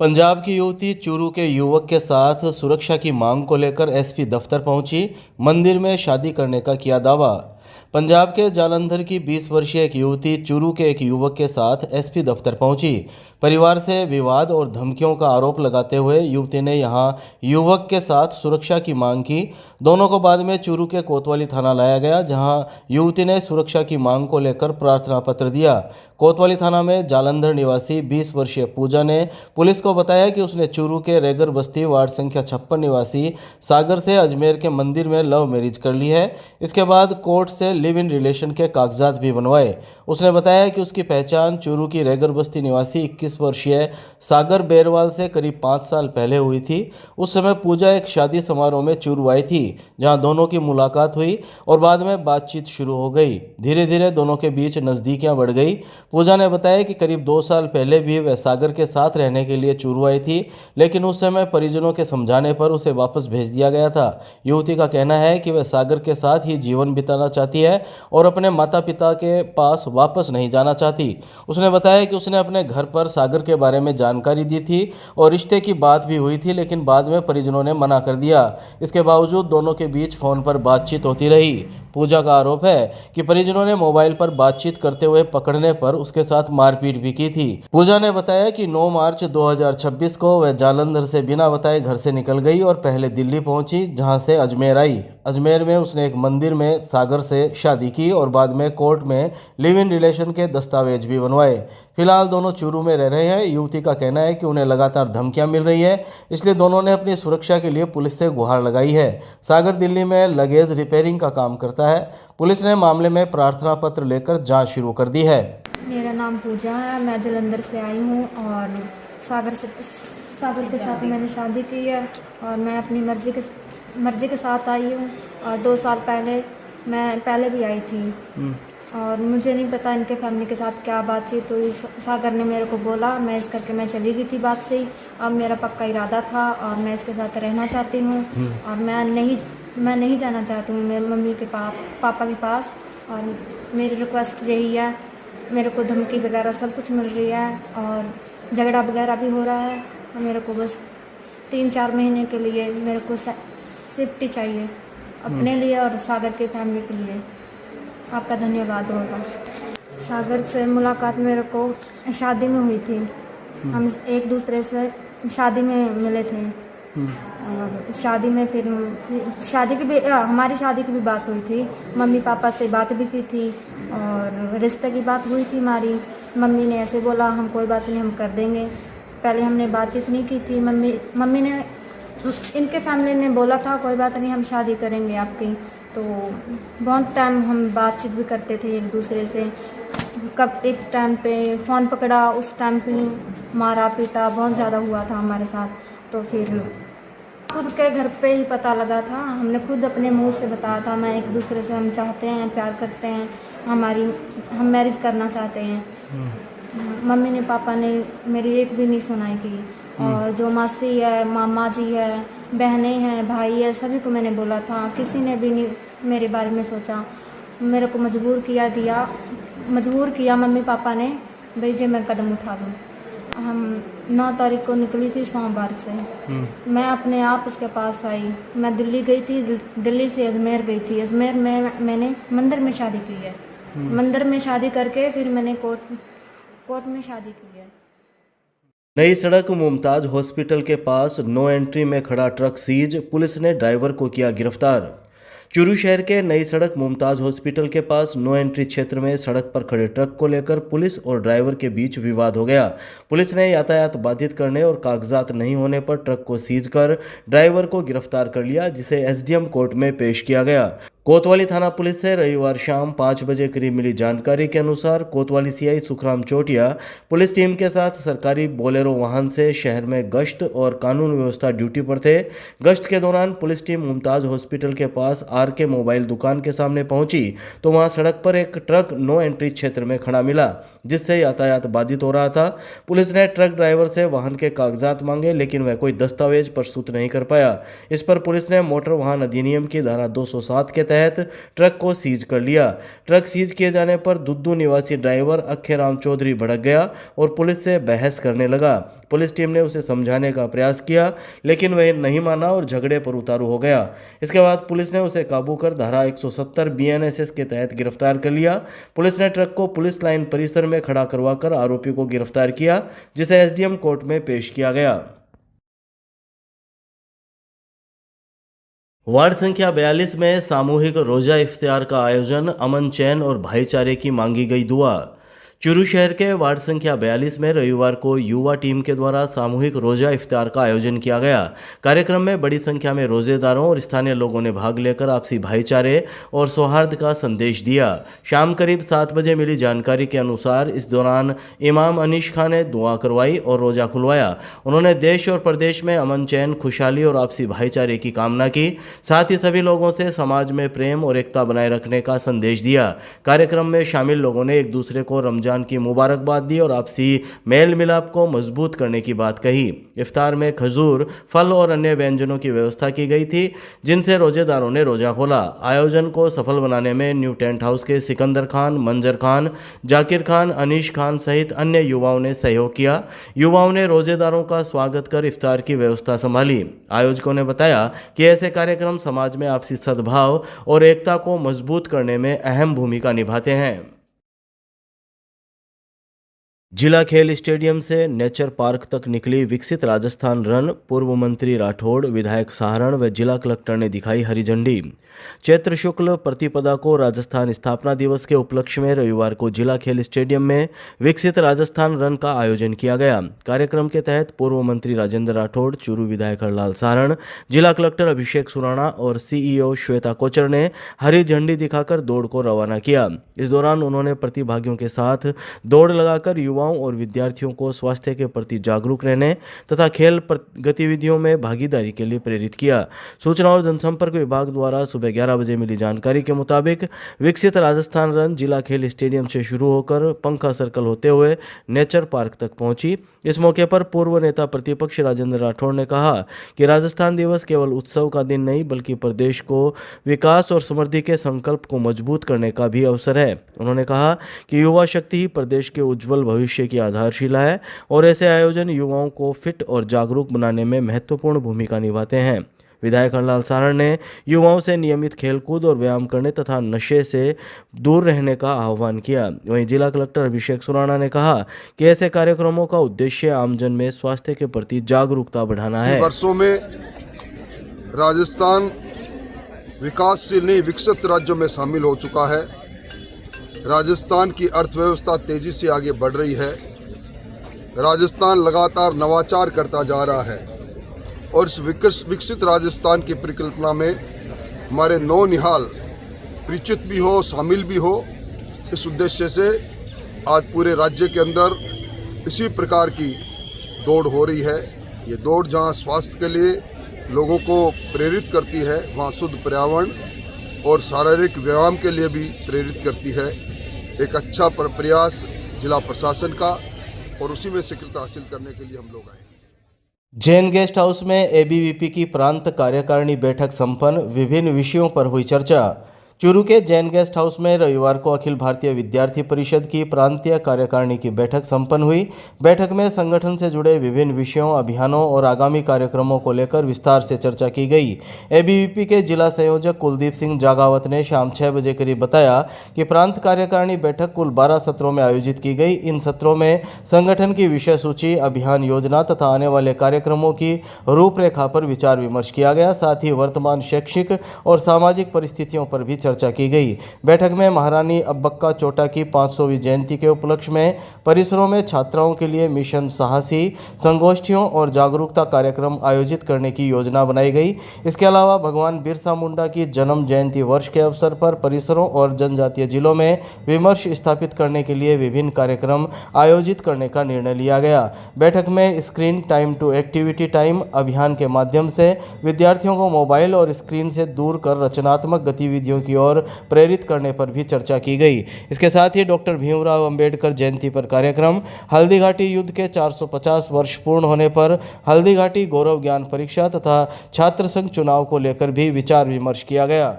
पंजाब की युवती चूरू के युवक के साथ सुरक्षा की मांग को लेकर एसपी दफ्तर पहुंची। मंदिर में शादी करने का किया दावा। पंजाब के जालंधर की 20 वर्षीय एक युवती चूरू के एक युवक के साथ एसपी दफ्तर पहुंची। परिवार से विवाद और धमकियों का आरोप लगाते हुए युवती ने यहां युवक के साथ सुरक्षा की मांग की। दोनों को बाद में चूरू के कोतवाली थाना लाया गया, जहां युवती ने सुरक्षा की मांग को लेकर प्रार्थना पत्र दिया। कोतवाली थाना में जालंधर निवासी 20 वर्षीय पूजा ने पुलिस को बताया कि उसने चूरू के रेगर बस्ती वार्ड संख्या 56 निवासी सागर से अजमेर के मंदिर में लव मैरिज कर ली है। इसके बाद कोर्ट से लिव इन रिलेशन के कागजात भी बनवाए। उसने बताया कि उसकी पहचान चूरू की रेगर बस्ती निवासी 21 वर्षीय सागर बेरवाल से करीब 5 साल पहले हुई थी। उस समय पूजा एक शादी समारोह में चूरू आई थी, जहां दोनों की मुलाकात हुई और बाद में बातचीत शुरू हो गई। धीरे धीरे दोनों के बीच नज़दीकियां बढ़ गई। पूजा ने बताया कि करीब 2 साल पहले भी वह सागर के साथ रहने के लिए चूरू आई थी, लेकिन उस समय परिजनों के समझाने पर उसे वापस भेज दिया गया था। युवती का कहना है कि वह सागर के साथ ही जीवन बिताना चाहती है और अपने माता पिता के पास वापस नहीं जाना चाहती। उसने बताया कि उसने अपने घर पर सागर के बारे में जानकारी दी थी और रिश्ते की बात भी हुई थी, लेकिन बाद में परिजनों ने मना कर दिया। इसके बावजूद दोनों के बीच फ़ोन पर बातचीत होती रही। पूजा का आरोप है कि परिजनों ने मोबाइल पर बातचीत करते हुए पकड़ने पर उसके साथ मारपीट भी की थी। पूजा ने बताया कि 9 मार्च 2026 को वह जालंधर से बिना बताए घर से निकल गई और पहले दिल्ली पहुंची, जहां से अजमेर आई। अजमेर में उसने एक मंदिर में सागर से शादी की और बाद में कोर्ट में लिव इन रिलेशन के दस्तावेज भी बनवाए। फिलहाल दोनों चूरू में रह रहे हैं। युवती का कहना है कि उन्हें लगातार धमकियां मिल रही है, इसलिए दोनों ने अपनी सुरक्षा के लिए पुलिस से गुहार लगाई है। सागर दिल्ली में लगेज रिपेयरिंग का काम करता है। पुलिस ने मामले में प्रार्थना पत्र लेकर जांच शुरू कर दी है। मेरा नाम पूजा है, मैं जालंधर से आई हूँ और सागर के साथ मैंने शादी की है और मैं अपनी मर्जी के साथ आई हूँ। और 2 साल पहले मैं पहले भी आई थी और मुझे नहीं पता इनके फैमिली के साथ क्या बातचीत हुई। सागर ने मेरे को बोला, मैं इस करके मैं चली गई थी बात से ही। अब मेरा पक्का इरादा था और मैं इसके साथ रहना चाहती हूँ और मैं नहीं जाना चाहती हूँ मेरे मम्मी के पापा के पास। और मेरी रिक्वेस्ट यही है, मेरे को धमकी वगैरह सब कुछ मिल रही है और झगड़ा वगैरह भी हो रहा है और मेरे को बस 3-4 महीने के लिए मेरे को सेफ्टी चाहिए अपने लिए और सागर के फैमिली के लिए। आपका धन्यवाद होगा। सागर से मुलाकात मेरे को शादी में हुई थी। हम एक दूसरे से शादी में मिले थे और शादी में फिर हमारी शादी की भी बात हुई थी। मम्मी पापा से बात भी की थी और रिश्ते की बात हुई थी हमारी। मम्मी ने ऐसे बोला, हम कोई बात नहीं, हम कर देंगे। पहले हमने बातचीत नहीं की थी। मम्मी ने इनके फैमिली ने बोला था, कोई बात नहीं, हम शादी करेंगे आपकी। तो बहुत टाइम हम बातचीत भी करते थे एक दूसरे से। कब एक टाइम पे फ़ोन पकड़ा, उस टाइम पे मारा पीटा बहुत ज़्यादा हुआ था हमारे साथ। तो फिर खुद के घर पे ही पता लगा था, हमने खुद अपने मुंह से बताया था, मैं एक दूसरे से हम चाहते हैं, प्यार करते हैं, हम मैरिज करना चाहते हैं। मम्मी ने पापा ने मेरी एक भी नहीं सुनाई की। और जो मासी है, मामा जी है, बहनें हैं, भाई है, सभी को मैंने बोला था, किसी ने भी नहीं मेरे बारे में सोचा। मेरे को मजबूर किया मम्मी पापा ने, भाई जी मैं कदम उठा लूँ। हम 9 तारीख को निकली थी सोमवार से। मैं अपने आप उसके पास आई। मैं दिल्ली गई थी, दिल्ली से अजमेर गई थी। अजमेर में मैंने मंदिर में शादी की है। मंदिर में शादी करके फिर मैंने कोर्ट में शादी की है। नई सड़क मुमताज हॉस्पिटल के पास नो एंट्री में खड़ा ट्रक सीज, पुलिस ने ड्राइवर को किया गिरफ्तार। चूरू शहर के नई सड़क मुमताज हॉस्पिटल के पास नो एंट्री क्षेत्र में सड़क पर खड़े ट्रक को लेकर पुलिस और ड्राइवर के बीच विवाद हो गया। पुलिस ने यातायात बाधित करने और कागजात नहीं होने पर ट्रक को सीज कर ड्राइवर को गिरफ्तार कर लिया, जिसे एसडीएम कोर्ट में पेश किया गया। कोतवाली थाना पुलिस से रविवार शाम 5 बजे करीब मिली जानकारी के अनुसार कोतवाली सीआई सुखराम चोटिया पुलिस टीम के साथ सरकारी बोलेरो वाहन से शहर में गश्त और कानून व्यवस्था ड्यूटी पर थे। गश्त के दौरान पुलिस टीम मुमताज हॉस्पिटल के पास आरके मोबाइल दुकान के सामने पहुंची तो वहां सड़क पर एक ट्रक नो एंट्री क्षेत्र में खड़ा मिला, जिससे यातायात बाधित हो रहा था। पुलिस ने ट्रक ड्राइवर से वाहन के कागजात मांगे, लेकिन वह कोई दस्तावेज प्रस्तुत नहीं कर पाया। इस पर पुलिस ने मोटर वाहन अधिनियम की धारा 207 के तहत ट्रक को सीज कर लिया। ट्रक सीज किए जाने पर दुद्दू निवासी ड्राइवर अखेराम चौधरी भड़क गया और पुलिस से बहस करने लगा। पुलिस टीम ने उसे समझाने का प्रयास किया, लेकिन वह नहीं माना और झगड़े पर उतारू हो गया। इसके बाद पुलिस ने उसे काबू कर धारा 170 BNSS के तहत गिरफ्तार कर लिया। पुलिस ने ट्रक को पुलिस लाइन परिसर में खड़ा करवाकर आरोपी को गिरफ्तार किया, जिसे SDM कोर्ट में पेश किया गया। वार्ड संख्या 42 में सामूहिक रोजा इफ्तियार का आयोजन, अमन चैन और भाईचारे की मांगी गई दुआ। चूरू शहर के वार्ड संख्या 42 में रविवार को युवा टीम के द्वारा सामूहिक रोजा इफ्तार का आयोजन किया गया। कार्यक्रम में बड़ी संख्या में रोजेदारों और स्थानीय लोगों ने भाग लेकर आपसी भाईचारे और सौहार्द का संदेश दिया। शाम करीब 7 बजे मिली जानकारी के अनुसार इस दौरान इमाम अनीश खान ने दुआ करवाई और रोजा खुलवाया। उन्होंने देश और प्रदेश में अमन चैन, खुशहाली और आपसी भाईचारे की कामना की। साथ ही सभी लोगों से समाज में प्रेम और एकता बनाए रखने का संदेश दिया। कार्यक्रम में शामिल लोगों ने एक दूसरे को रमजान की मुबारकबाद दी और आपसी मेल मिलाप को मजबूत करने की बात कही। इफ्तार में खजूर, फल और अन्य व्यंजनों की व्यवस्था की गई थी, जिनसे रोजेदारों ने रोजा खोला। आयोजन को सफल बनाने में न्यू टेंट हाउस के सिकंदर खान, मंजर खान, जाकिर खान, अनीश खान सहित अन्य युवाओं ने सहयोग किया। युवाओं ने रोजेदारों का स्वागत कर इफ्तार की व्यवस्था संभाली। आयोजकों ने बताया कि ऐसे कार्यक्रम समाज में आपसी सद्भाव और एकता को मजबूत करने में अहम भूमिका निभाते हैं। जिला खेल स्टेडियम से नेचर पार्क तक निकली विकसित राजस्थान रन। पूर्व मंत्री राठौड़, विधायक सहारण व जिला कलेक्टर ने दिखाई हरी झंडी। चैत्र शुक्ल प्रतिपदा को राजस्थान स्थापना दिवस के उपलक्ष्य में रविवार को जिला खेल स्टेडियम में विकसित राजस्थान रन का आयोजन किया गया। कार्यक्रम के तहत पूर्व मंत्री राजेंद्र राठौड़, चूरू विधायक हरलाल सहारण, जिला कलेक्टर अभिषेक सुराणा और CEO श्वेता कोचर ने हरी झंडी दिखाकर दौड़ को रवाना किया। इस दौरान उन्होंने प्रतिभागियों के साथ दौड़ लगाकर युवाओं और विद्यार्थियों को स्वास्थ्य के प्रति जागरूक रहने तथा खेल गतिविधियों में भागीदारी के लिए प्रेरित किया। सूचना और जनसंपर्क विभाग द्वारा सुबह 11 बजे मिली जानकारी के मुताबिक विकसित राजस्थान रन जिला खेल स्टेडियम से शुरू होकर पंखा सर्कल होते हुए नेचर पार्क तक पहुंची। इस मौके पर पूर्व नेता प्रतिपक्ष राजेंद्र राठौड़ ने कहा कि राजस्थान दिवस केवल उत्सव का दिन नहीं बल्कि प्रदेश को विकास और समृद्धि के संकल्प को मजबूत करने का भी अवसर है। उन्होंने कहा कि युवा शक्ति ही प्रदेश के उज्जवल भविष्य की आधारशिला है और ऐसे आयोजन युवाओं को फिट और जागरूक बनाने में महत्वपूर्ण भूमिका निभाते हैं। विधायक हरलाल सहारण ने युवाओं से नियमित खेलकूद और व्यायाम करने तथा नशे से दूर रहने का आह्वान किया। वहीं जिला कलेक्टर अभिषेक सुराणा ने कहा कि ऐसे कार्यक्रमों का उद्देश्य आमजन में स्वास्थ्य के प्रति जागरूकता बढ़ाना है। वर्षों में राजस्थान विकासशील नहीं विकसित राज्यों में शामिल हो चुका है। राजस्थान की अर्थव्यवस्था तेजी से आगे बढ़ रही है। राजस्थान लगातार नवाचार करता जा रहा है और इस विकसित राजस्थान की परिकल्पना में हमारे नौनिहाल परिचित भी हो, शामिल भी हो। इस उद्देश्य से आज पूरे राज्य के अंदर इसी प्रकार की दौड़ हो रही है। ये दौड़ जहां स्वास्थ्य के लिए लोगों को प्रेरित करती है, वहां शुद्ध पर्यावरण और शारीरिक व्यायाम के लिए भी प्रेरित करती है। एक अच्छा प्रयास जिला प्रशासन का और उसी में स्वीकृति हासिल करने के लिए हम लोग आए। जैन गेस्ट हाउस में ABVP की प्रांत कार्यकारिणी बैठक संपन्न। विभिन्न विषयों पर हुई चर्चा। चूरू के जैन गेस्ट हाउस में रविवार को अखिल भारतीय विद्यार्थी परिषद की प्रांतीय कार्यकारिणी की बैठक संपन्न हुई। बैठक में संगठन से जुड़े विभिन्न विषयों, अभियानों और आगामी कार्यक्रमों को लेकर विस्तार से चर्चा की गई। ABVP के जिला संयोजक कुलदीप सिंह जागावत ने शाम 6 बजे करीब बताया कि प्रांत कार्यकारिणी बैठक कुल 12 सत्रों में आयोजित की गई। इन सत्रों में संगठन की विषय सूची, अभियान योजना तथा आने वाले कार्यक्रमों की रूपरेखा पर विचार विमर्श किया गया। साथ ही वर्तमान शैक्षिक और सामाजिक परिस्थितियों पर भी चर्चा की गई। बैठक में महारानी अब्बक्का चोटा की 500वीं जयंती के उपलक्ष्य में परिसरों में छात्राओं के लिए मिशन साहसी संगोष्ठियों और जागरूकता कार्यक्रम आयोजित करने की योजना बनाई गई। इसके अलावा भगवान बिरसा मुंडा की जन्म जयंती वर्ष के अवसर पर परिसरों और जनजातीय जिलों में विमर्श स्थापित करने के लिए विभिन्न कार्यक्रम आयोजित करने का निर्णय लिया गया। बैठक में screen time to activity time अभियान के माध्यम से विद्यार्थियों को मोबाइल और स्क्रीन से दूर कर रचनात्मक गतिविधियों की ओर प्रेरित करने पर भी चर्चा की गई। इसके साथ ही डॉक्टर भीमराव अंबेडकर जयंती पर कार्यक्रम, हल्दीघाटी युद्ध के 450 वर्ष पूर्ण होने पर हल्दीघाटी गौरव ज्ञान परीक्षा तथा छात्र संघ चुनाव को लेकर भी विचार विमर्श किया गया।